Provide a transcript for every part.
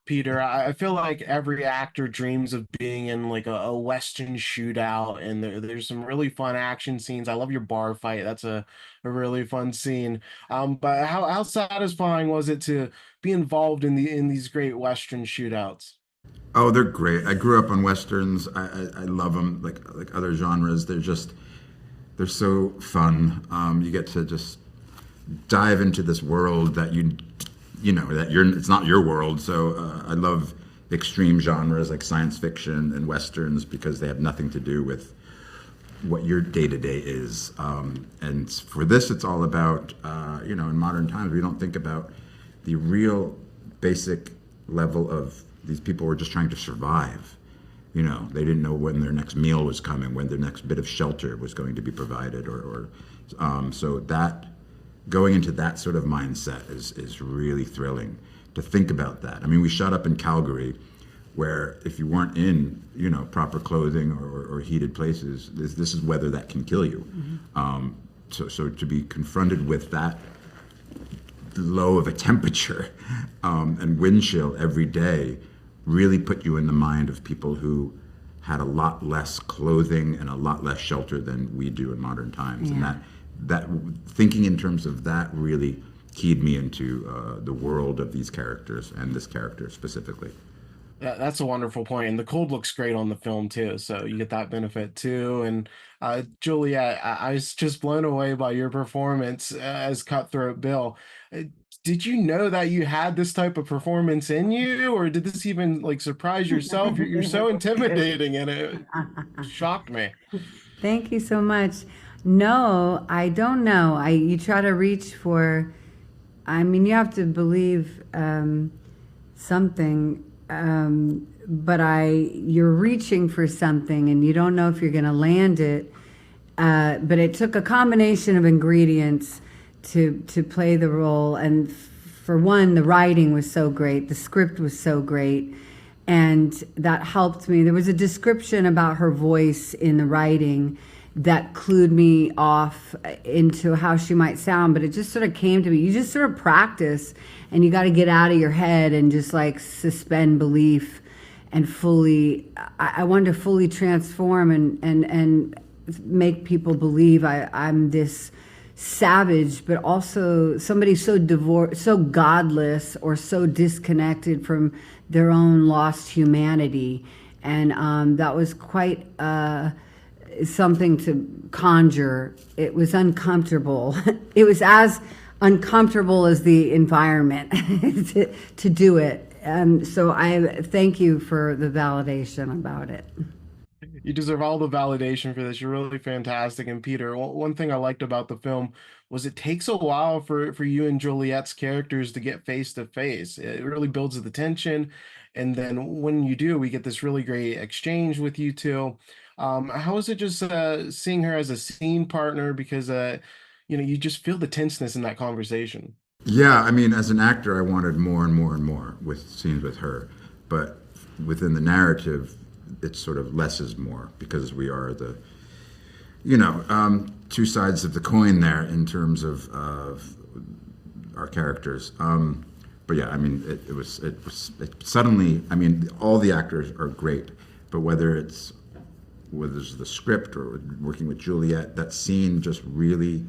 Peter. I feel like every actor dreams of being in like a Western shootout, and there's some really fun action scenes. I love your bar fight. That's a really fun scene. But how satisfying was it to be involved in these great Western shootouts? Oh, they're great. I grew up on westerns. I love them, like other genres. They're so fun. You get to just dive into this world that you know that you're it's not your world. So I love extreme genres like science fiction and westerns because they have nothing to do with what your day to day is. And for this, it's all about in modern times we don't think about the real basic level of these people were just trying to survive. You know, they didn't know when their next meal was coming, when their next bit of shelter was going to be provided, so that going into that sort of mindset is really thrilling to think about that. I mean, we shot up in Calgary, where if you weren't in proper clothing or heated places, this is weather that can kill you. So to be confronted with that low of a temperature and wind chill every day really put you in the mind of people who had a lot less clothing and a lot less shelter than we do in modern times. And Yeah. that thinking in terms of that really keyed me into the world of these characters and this character specifically. That's a wonderful point, and the cold looks great on the film too, so you get that benefit too. And Juliette, I was just blown away by your performance as Cutthroat Bill. Uh, Did you know that you had this type of performance in you, or did this even like surprise yourself? You're so intimidating, and it shocked me. Thank you so much. No, I don't know. You try to reach for. I mean, you have to believe something, but you're reaching for something, and you don't know if you're going to land it. But it took a combination of ingredients to play the role, and for one, the writing was so great, the script was so great, and that helped me. There was a description about her voice in the writing that clued me off into how she might sound, but it just sort of came to me. You just sort of practice, and you got to get out of your head and just like suspend belief and fully. I wanted to fully transform and make people believe I'm this savage, but also somebody so divorced, so godless, or so disconnected from their own lost humanity. And that was quite something to conjure. It was uncomfortable. It was as uncomfortable as the environment to do it. So I thank you for the validation about it. You deserve all the validation for this. You're really fantastic. And Peter, one thing I liked about the film was it takes a while for you and Juliet's characters to get face to face. It really builds the tension. And then when you do, we get this really great exchange with you two. How is it just seeing her as a scene partner? Because you just feel the tenseness in that conversation. Yeah, I mean, as an actor, I wanted more and more and more with scenes with her, but within the narrative, it's sort of less is more because we are the, two sides of the coin there in terms of our characters. But yeah, I mean, it suddenly. I mean, all the actors are great, but whether it's the script or working with Juliette, that scene just really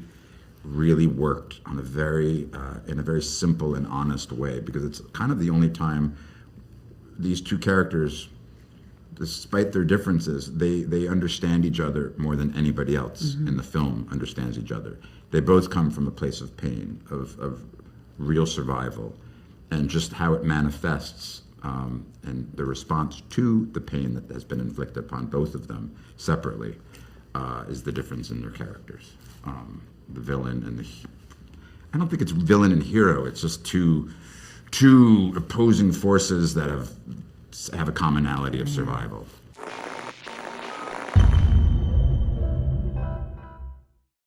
really worked on in a very simple and honest way because it's kind of the only time these two characters, despite their differences, they understand each other more than anybody else in the film understands each other. They both come from a place of pain, of real survival, and just how it manifests and the response to the pain that has been inflicted upon both of them separately is the difference in their characters. The villain and I don't think it's villain and hero. It's just two opposing forces that have a commonality of survival.